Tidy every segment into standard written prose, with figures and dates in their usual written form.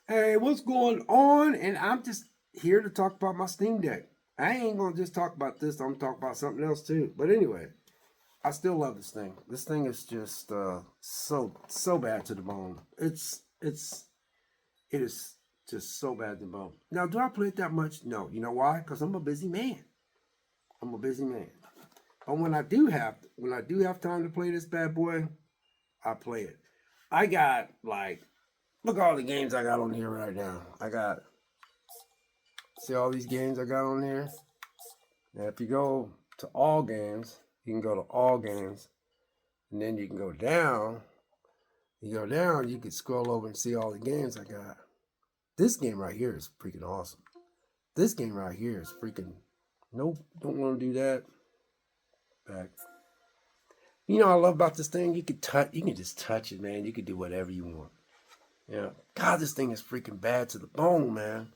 Hey, what's going on? And I'm just here to talk about my Steam Deck. I ain't gonna just talk about this. I'm gonna talk about something else too. But anyway, I still love this thing. This thing is just so bad to the bone. It is just so bad to the bone. Now, do I play it that much? No. You know why? Because I'm a busy man. I'm a busy man. But when I do have time to play this bad boy, I play it. I got like look at all the games I got on here right now. I got See all these games I got on here? Now, if you go to all games, you can go to all games, and then you can go down. You go down, you can scroll over and see all the games I got. This game right here is freaking awesome. This game right here is freaking. Nope, don't want to do that. Back. You know what I love about this thing? You can touch. You can just touch it, man. You can do whatever you want. Yeah. God, this thing is freaking bad to the bone, man.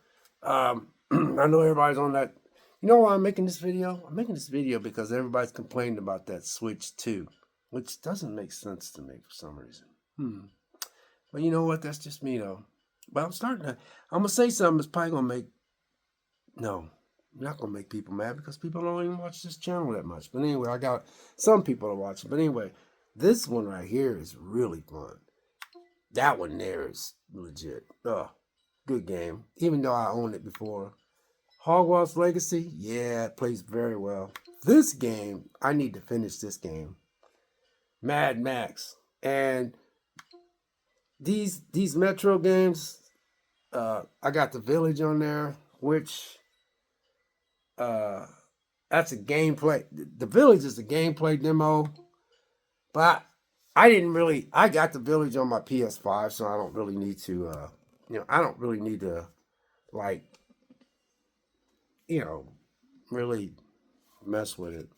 I know everybody's on that. You know why I'm making this video? I'm making this video because everybody's complaining about that Switch 2, which doesn't make sense to me for some reason. But you know what? That's just me, though. But I'm going to say something that's probably going to make, no, I'm not going to make people mad because people don't even watch this channel that much. But anyway, I got some people to watch it. But anyway, this one right here is really fun. That one there is legit. Good game. Even though I owned it before. Hogwarts Legacy, yeah, it plays very well. This game, I need to finish this game. Mad Max. And these Metro games, I got The Village on there, which that's a gameplay. The Village is a gameplay demo, but I got The Village on my PS5, so I don't really need to I don't really need to like really mess with it.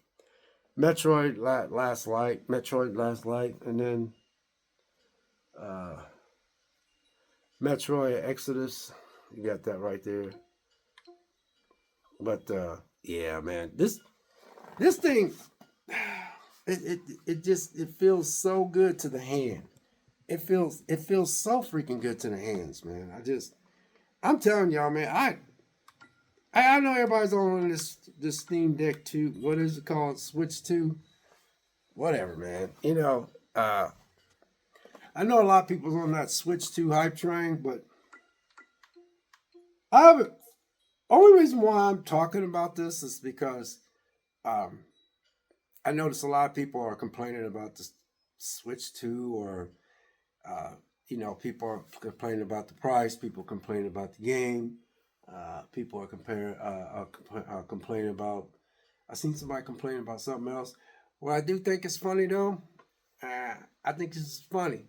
Metroid Last Light, and then uh, Metroid Exodus. You got that right there. But yeah, man, this thing, it feels so good to the hand. It feels so freaking good to the hands, man. I'm telling y'all, man. I know everybody's on this Steam Deck 2. What is it called? Switch 2? Whatever, man. I know a lot of people's on that Switch 2 hype train, but I haven't. Only reason why I'm talking about this is because um, I notice a lot of people are complaining about the Switch 2, or people are complaining about the price. People complain about the game. People are complaining about. I seen somebody complaining about something else. What I do think is funny though, I think this is funny.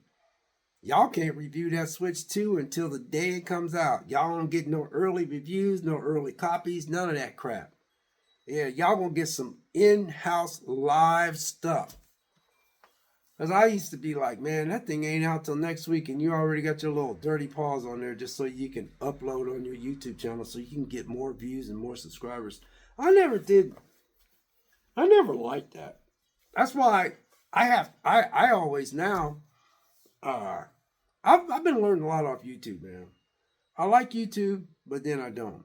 Y'all can't review that Switch 2 until the day it comes out. Y'all don't get no early reviews, no early copies, none of that crap. Yeah, y'all gonna get some in-house live stuff. Cause I used to be like, man, that thing ain't out till next week, and you already got your little dirty paws on there just so you can upload on your YouTube channel, so you can get more views and more subscribers. I never did. I never liked that. That's why I always now. Uh, I've been learning a lot off YouTube, man. I like YouTube, but then I don't,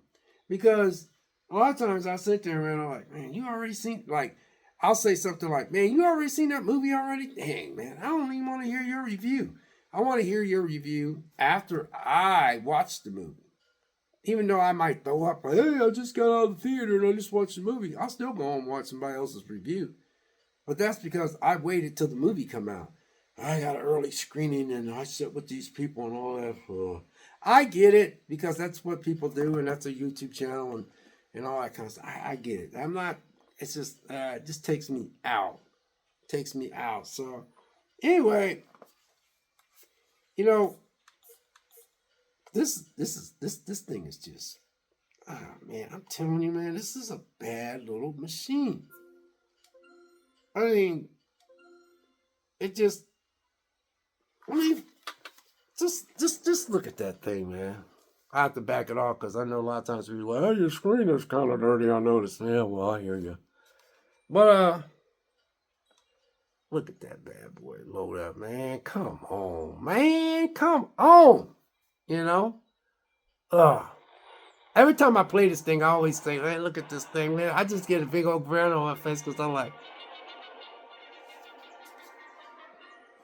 because a lot of times I sit there and I'm like, man, you already seen like. I'll say something like, man, you already seen that movie already? Dang, man, I don't even want to hear your review. I want to hear your review after I watch the movie. Even though I might throw up, hey, I just got out of the theater and I just watched the movie. I'll still go and watch somebody else's review. But that's because I waited till the movie come out. I got an early screening and I sit with these people and all that. I get it because that's what people do, and that's a YouTube channel and all that kind of stuff. I get it. I'm not. It's just it just takes me out. Takes me out. So anyway, you know this thing is just man. I'm telling you, man, this is a bad little machine. I mean, it just. I mean, just look at that thing, man. I have to back it off because I know a lot of times people are like, oh, your screen is kind of dirty. I noticed. Yeah, well, I hear you. But look at that bad boy load up, man. Come on, man. Come on. You know? Ugh. Every time I play this thing, I always say, man, look at this thing, man. I just get a big old grin on my face because I'm like,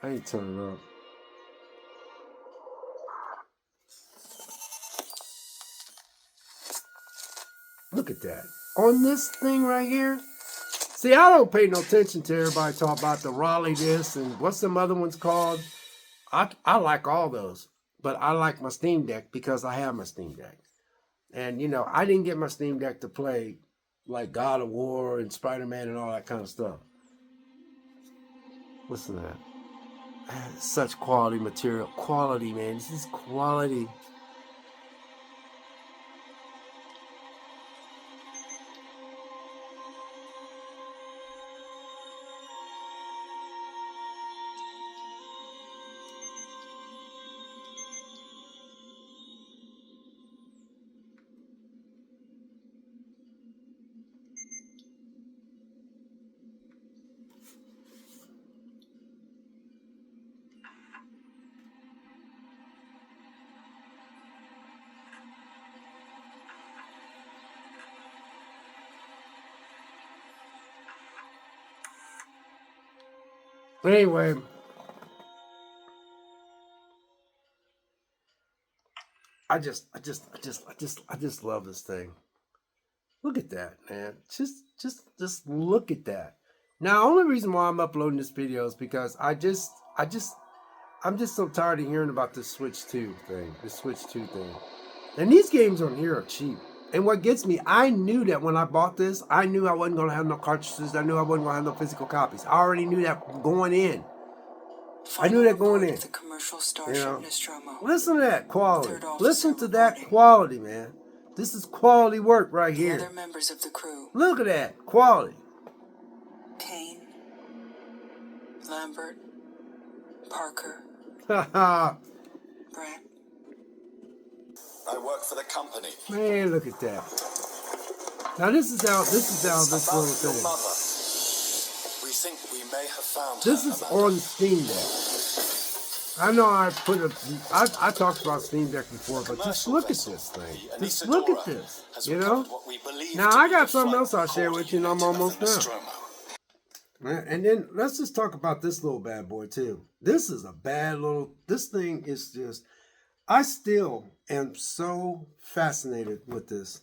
I ain't turning up. Look at that. On this thing right here. See, I don't pay no attention to everybody talk about the Raleigh this and what's some other ones called. I like all those. But I like my Steam Deck because I have my Steam Deck. And, you know, I didn't get my Steam Deck to play like God of War and Spider-Man and all that kind of stuff. Listen to that. Man, such quality material. Quality, man. This is quality. But anyway, I just love this thing. Look at that, man. Just look at that. Now, only reason why I'm uploading this video is because I'm just so tired of hearing about this Switch 2 thing, this Switch 2 thing. And these games on here are cheap. And what gets me, I knew that when I bought this, I knew I wasn't going to have no cartridges. I knew I wasn't going to have no physical copies. I already knew that going in. I knew that going in. The commercial starship Nostromo. Listen to that quality. Listen to that quality, man. This is quality work right here. The other members of the crew. Look at that quality. Kane, Lambert, Parker, Haha. Brent. I work for the company. Man, look at that. Now this is how this little Your thing. mother. We think we may have found This her, is Amanda. on Steam Deck. I know I talked about Steam Deck before, but just look at this thing. Just look at this. You know? Now I got something else I'll share with you, and I'm almost done. And then let's just talk about this little bad boy too. This is a bad little. This thing is just. I still am so fascinated with this.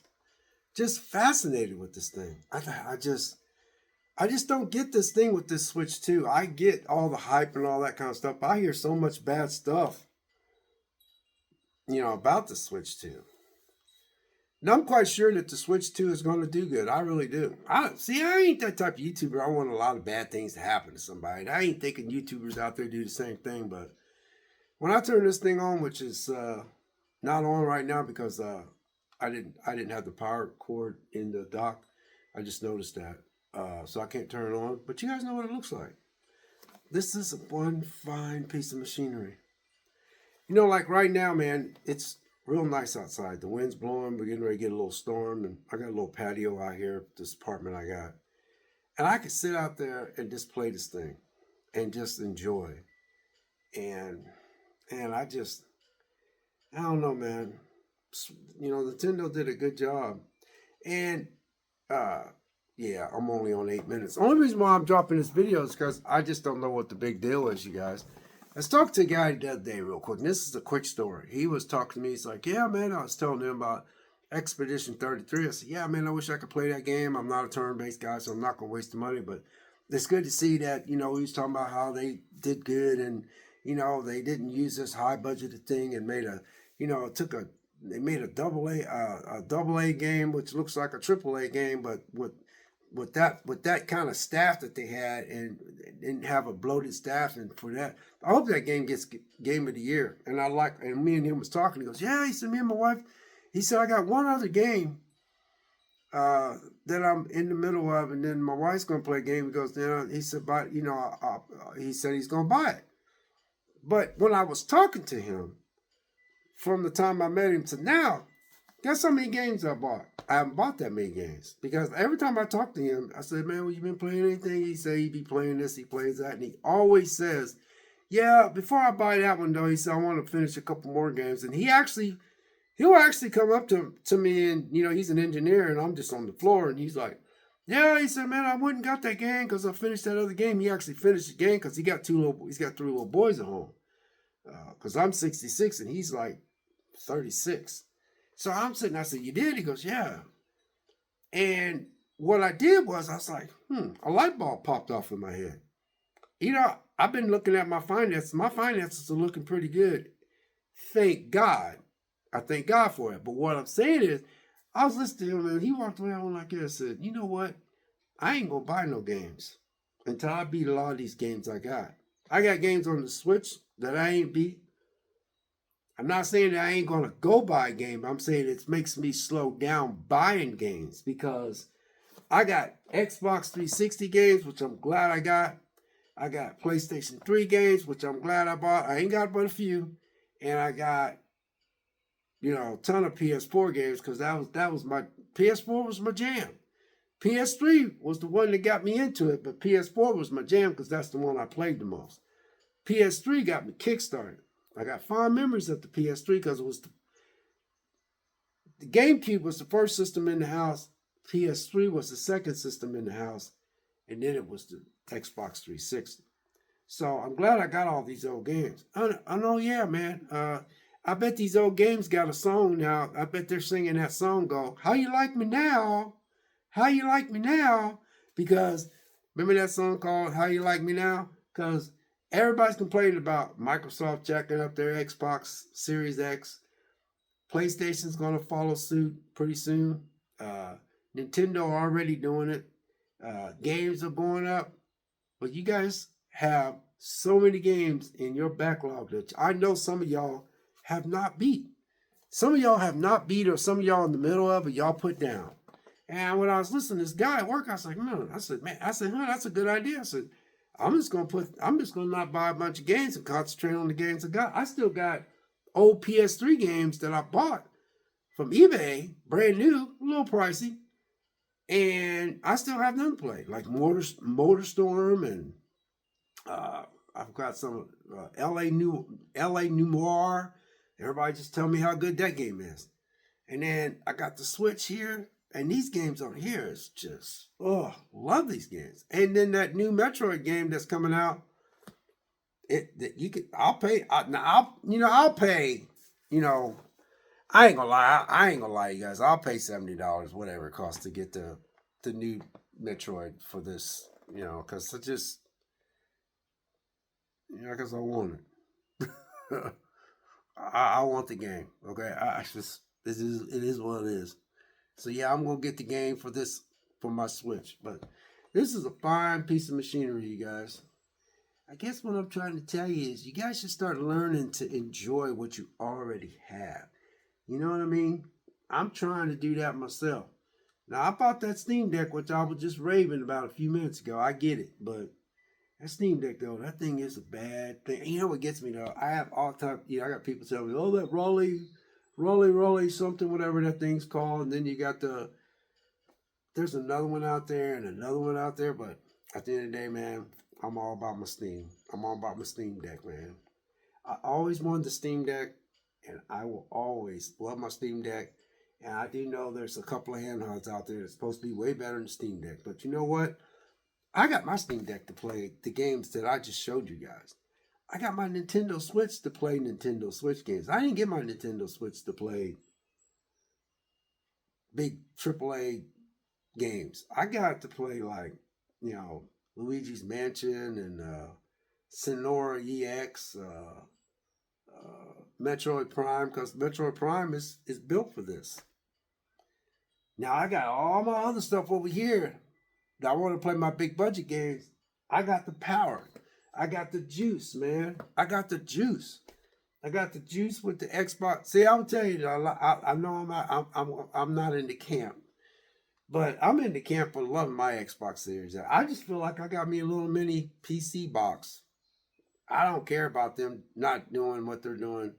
Just fascinated with this thing. I just don't get this thing with this Switch 2. I get all the hype and all that kind of stuff. But I hear so much bad stuff, you know, about the Switch 2. Now I'm quite sure that the Switch 2 is going to do good. I really do. I ain't that type of YouTuber. I want a lot of bad things to happen to somebody. I ain't thinking YouTubers out there do the same thing, but when I turn this thing on, which is not on right now because I didn't have the power cord in the dock. I just noticed that, so I can't turn it on. But you guys know what it looks like. This is one fine piece of machinery. You know, like right now, man, it's real nice outside. The wind's blowing. We're getting ready to get a little storm, and I got a little patio out here. This apartment I got, and I could sit out there and just play this thing, and just enjoy, and I don't know, man. You know, Nintendo did a good job. And, yeah, I'm only on 8 minutes. The only reason why I'm dropping this video is because I just don't know what the big deal is, you guys. Let's talk to a guy the other day real quick. And this is a quick story. He was talking to me. He's like, yeah, man, I was telling him about Expedition 33. I said, yeah, man, I wish I could play that game. I'm not a turn-based guy, so I'm not going to waste the money. But it's good to see that, you know, he was talking about how they did good and, you know, they didn't use this high budgeted thing and made a, you know, they made a double A game, which looks like a triple A game, but with that kind of staff that they had and didn't have a bloated staff. And for that, I hope that game gets game of the year. And me and him was talking. He goes, yeah, he said, me and my wife, he said, I got one other game that I'm in the middle of, and then my wife's gonna play a game. He goes, you know, he said, but you know, he said he's gonna buy it. But when I was talking to him, from the time I met him to now, guess how many games I bought? I haven't bought that many games because every time I talk to him, I said, man, well, you been playing anything? He said he be playing this, he plays that, and he always says, yeah, before I buy that one though, he said I want to finish a couple more games. And he actually he'll actually come up to me, and he's an engineer and I'm just on the floor, and he's like, yeah, he said, man, I went and got that game because I finished that other game. He actually finished the game because he's got 3 little boys at home. Because I'm 66 and he's like 36. So I'm sitting, I said, you did? He goes, yeah. And what I did was, I was like, a light bulb popped off in my head. I've been looking at my finances. My finances are looking pretty good. Thank God. I thank God for it. But what I'm saying is, I was listening to him and he walked away on like this and said, you know what? I ain't going to buy no games until I beat a lot of these games I got. I got games on the Switch that I ain't beat. I'm not saying that I ain't going to go buy a game. I'm saying it makes me slow down buying games because I got Xbox 360 games, which I'm glad I got. I got PlayStation 3 games, which I'm glad I bought. I ain't got but a few. And I got, a ton of PS4 games because that was my PS4 was my jam. PS3 was the one that got me into it, but PS4 was my jam because that's the one I played the most. PS3 got me kickstarted. I got fond memories of the PS3 because it was the GameCube was the first system in the house. PS3 was the second system in the house, and then it was the Xbox 360. So I'm glad I got all these old games. I know, yeah, man. I bet these old games got a song now. I bet they're singing that song, go, how you like me now? How you like me now? Because remember that song called How You Like Me Now? Because everybody's complaining about Microsoft jacking up their Xbox Series X. PlayStation's going to follow suit pretty soon. Nintendo already doing it. Games are going up. But you guys have so many games in your backlog that I know some of y'all have not beat. Some of y'all have not beat, or some of y'all in the middle of it, y'all put down. And when I was listening to this guy at work, I was like, man, that's a good idea. I said, I'm just gonna not buy a bunch of games and concentrate on the games I got. I still got old PS3 games that I bought from eBay, brand new, a little pricey, and I still have them to play, like MotorStorm, and I've got some LA Noire. Everybody just tell me how good that game is. And then I got the Switch here. And these games over here is just, love these games. And then that new Metroid game that's coming out, I'll pay. I'll pay. I ain't gonna lie. I ain't gonna lie, you guys. I'll pay $70, whatever it costs to get the new Metroid for this. Because because I want it. I want the game. Okay, it is what it is. So yeah, I'm gonna get the game for my Switch. But this is a fine piece of machinery, you guys. I guess what I'm trying to tell you is you guys should start learning to enjoy what you already have. You know what I mean? I'm trying to do that myself. Now I bought that Steam Deck, which I was just raving about a few minutes ago. I get it, but that Steam Deck though, that thing is a bad thing. And you know what gets me though? I have all time. I got people telling me, "Oh, that Rolly, something, whatever that thing's called." And then you got there's another one out there and another one out there. But at the end of the day, man, I'm all about my Steam. I'm all about my Steam Deck, man. I always wanted the Steam Deck, and I will always love my Steam Deck. And I do know there's a couple of handhelds out there that's supposed to be way better than the Steam Deck. But you know what? I got my Steam Deck to play the games that I just showed you guys. I got my Nintendo Switch to play Nintendo Switch games. I didn't get my Nintendo Switch to play big AAA games. I got to play Luigi's Mansion and Sonora EX, Metroid Prime, because Metroid Prime is built for this. Now I got all my other stuff over here that I want to play my big budget games. I got the power. I got the juice, man. I got the juice. I got the juice with the Xbox. See, I'm telling you, I know I'm not in the camp, but I'm in the camp for loving my Xbox Series. I just feel like I got me a little mini PC box. I don't care about them not doing what they're doing.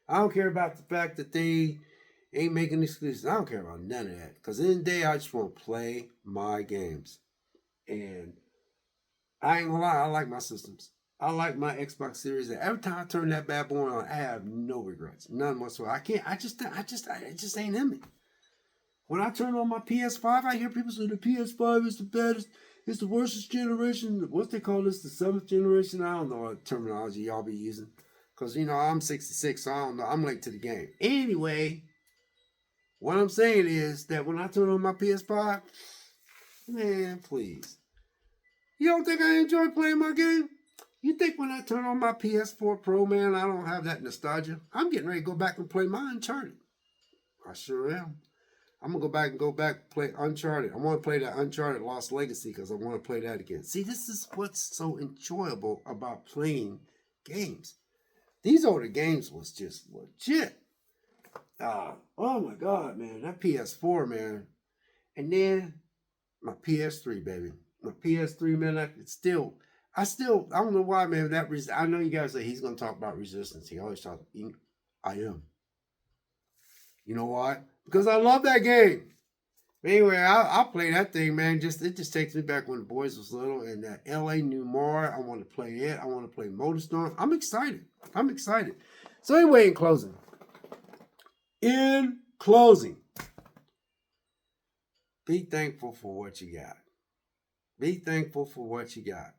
I don't care about the fact that they ain't making excuses. I don't care about none of that. Because in the end of the day, I just want to play my games. And I ain't gonna lie, I like my systems. I like my Xbox Series. Every time I turn that bad boy on, I have no regrets, none whatsoever. I can't. It just ain't in me. When I turn on my PS5, I hear people say the PS5 is the baddest. It's the worstest generation. What they call this? The seventh generation? I don't know what terminology y'all be using. Because, I'm 66, so I don't know. I'm late to the game. Anyway, what I'm saying is that when I turn on my PS5, man, please. You don't think I enjoy playing my game? You think when I turn on my PS4 Pro, man, I don't have that nostalgia? I'm getting ready to go back and play my Uncharted. I sure am. I'm going to go back and play Uncharted. I want to play that Uncharted Lost Legacy because I want to play that again. See, this is what's so enjoyable about playing games. These older games was just legit. Oh my God, man. That PS4, man. And then my PS3, baby. My PS3, man, I don't know why, man. I know you guys say he's going to talk about Resistance. He always talks. I am. You know why? Because I love that game. But anyway, I play that thing, man. It just takes me back when the boys was little and that L.A. Noire. I want to play it. I want to play Motorstorm. I'm excited. So anyway, in closing, be thankful for what you got. Be thankful for what you got.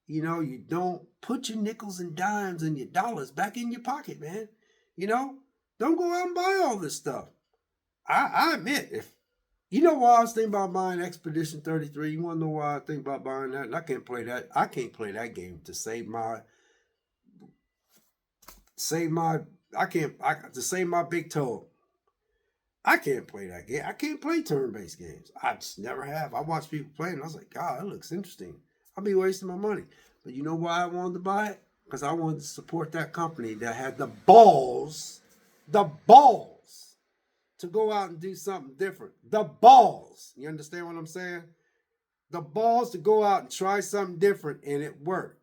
You don't put your nickels and dimes and your dollars back in your pocket, man. Don't go out and buy all this stuff. I admit, why I was thinking about buying Expedition 33. You want to know why I think about buying that? And I can't play that. I can't play that game to save my big toe. I can't play that game. I can't play turn-based games. I just never have. I watched people play and I was like, God, that looks interesting. I'll be wasting my money. But you know why I wanted to buy it? Because I wanted to support that company that had the balls to go out and do something different. The balls. You understand what I'm saying? The balls to go out and try something different, and it worked.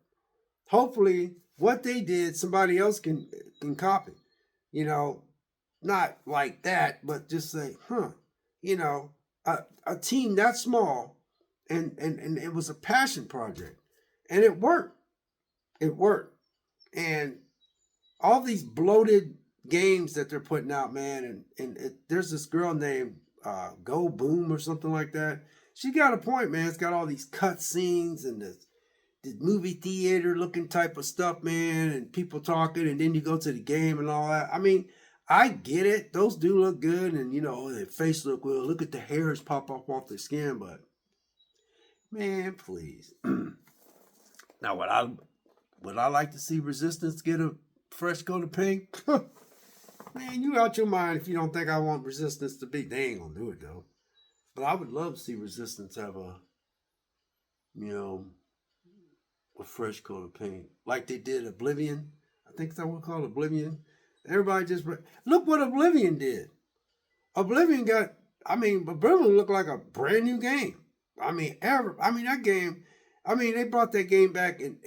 Hopefully, what they did, somebody else can copy. Not like that, but just say, a team that small, and it was a passion project, and it worked. It worked. And all these bloated games that they're putting out, man, there's this girl named Go Boom or something like that. She got a point, man. It's got all these cut scenes and the movie theater looking type of stuff, man, and people talking, and then you go to the game and all that. I mean, I get it. Those do look good, and their face look well. Look at the hairs pop up off their skin, but man, please. Now, would I like to see Resistance get a fresh coat of paint? Man, you out your mind if you don't think I want Resistance to be. They ain't gonna do it though. But I would love to see Resistance have a fresh coat of paint, like they did Oblivion. I think that's what we call Oblivion. Everybody just look what Oblivion did. Oblivion looked like a brand new game. That game. They brought that game back, and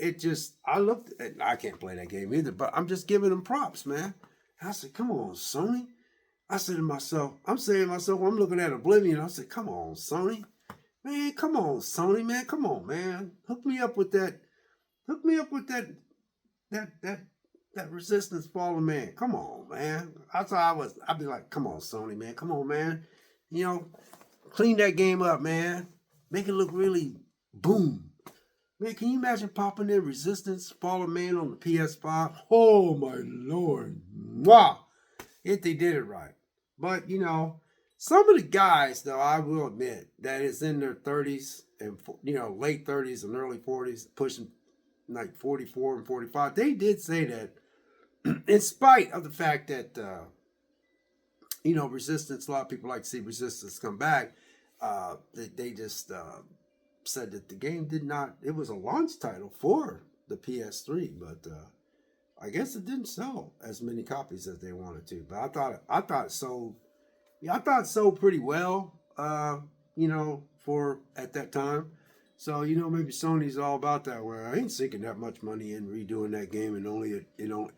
I can't play that game either, but I'm just giving them props, man. And I said, come on, Sony. I'm saying to myself, when I'm looking at Oblivion, I said, come on, Sony. Man, come on, Sony, man. Come on, man. Hook me up with that Resistance Fallen Man. Come on, man. I'd be like, come on, Sony, man. Come on, man. Clean that game up, man. Make it look really boom. Man, can you imagine popping in Resistance Fallen Man on the PS5? Oh, my Lord. Wow. If they did it right. But, some of the guys, though, I will admit, that is in their 30s and, late 30s and early 40s, pushing like 44 and 45, they did say that in spite of the fact that, Resistance, a lot of people like to see Resistance come back, they just said that the game it was a launch title for the PS3, but I guess it didn't sell as many copies as they wanted to. But I thought it sold pretty well, for at that time. So, maybe Sony's all about that, where I ain't sinking that much money in redoing that game and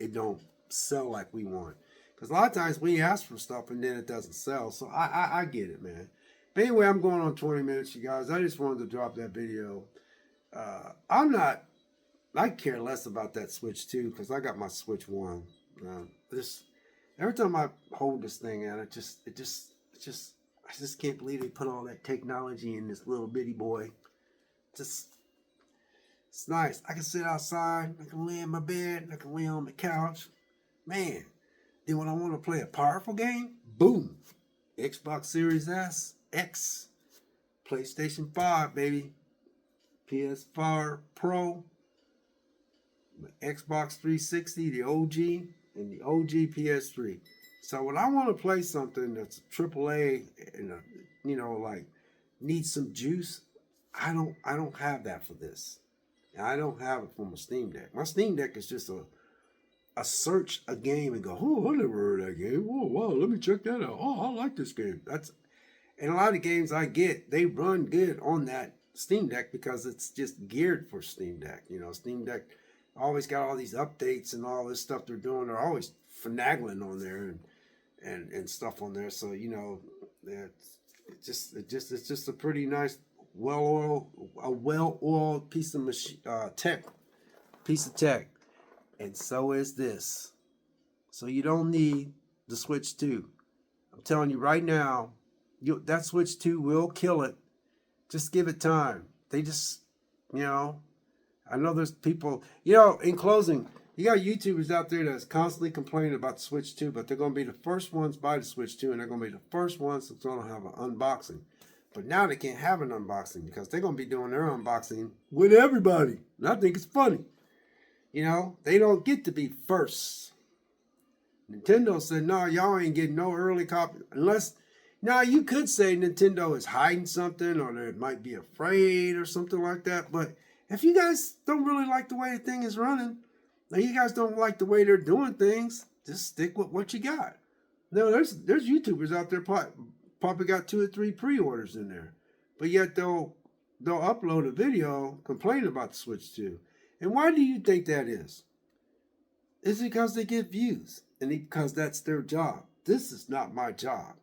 it don't sell like we want. Because a lot of times we ask for stuff and then it doesn't sell. So I get it, man. But anyway, I'm going on 20 minutes, you guys. I just wanted to drop that video. I'm not I care less about that Switch 2 because I got my Switch 1. This every time I hold this thing and I just can't believe they put all that technology in this little bitty boy. Just it's nice. I can sit outside, I can lay in my bed, I can lay on the couch. Man. Then when I want to play a powerful game, boom. Xbox Series S, X, PlayStation 5, baby. PS4 Pro, Xbox 360, the OG, and the OG PS3. So when I want to play something that's AAA and like needs some juice, I don't have that for this. I don't have it from a Steam Deck. My Steam Deck is just a search a game and go, oh, I never heard of that game. Oh wow, let me check that out. Oh, I like this game. And a lot of games I get, they run good on that Steam Deck because it's just geared for Steam Deck. Steam Deck always got all these updates and all this stuff they're doing. They're always finagling on there and stuff on there. So it's just a pretty nice, well-oiled piece of tech. And so is this. So you don't need the Switch 2. I'm telling you right now, that Switch 2 will kill it. Just give it time. They just, I know there's people, in closing, you got YouTubers out there that's constantly complaining about the Switch 2, but they're going to be the first ones by the Switch 2, and they're going to be the first ones that's going to have an unboxing. But now they can't have an unboxing because they're going to be doing their unboxing with everybody. And I think it's funny. They don't get to be first. Nintendo said, no, y'all ain't getting no early copy unless... Now, you could say Nintendo is hiding something or they might be afraid or something like that. But if you guys don't really like the way the thing is running, or you guys don't like the way they're doing things, just stick with what you got. Now, there's YouTubers out there probably got 2 or 3 pre-orders in there. But yet they'll upload a video complaining about the Switch 2. And why do you think that is? It's because they get views and because that's their job. This is not my job.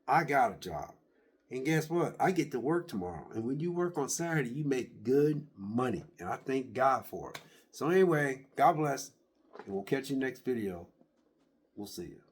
I got a job. And guess what? I get to work tomorrow. And when you work on Saturday, you make good money. And I thank God for it. So anyway, God bless. And we'll catch you next video. We'll see you.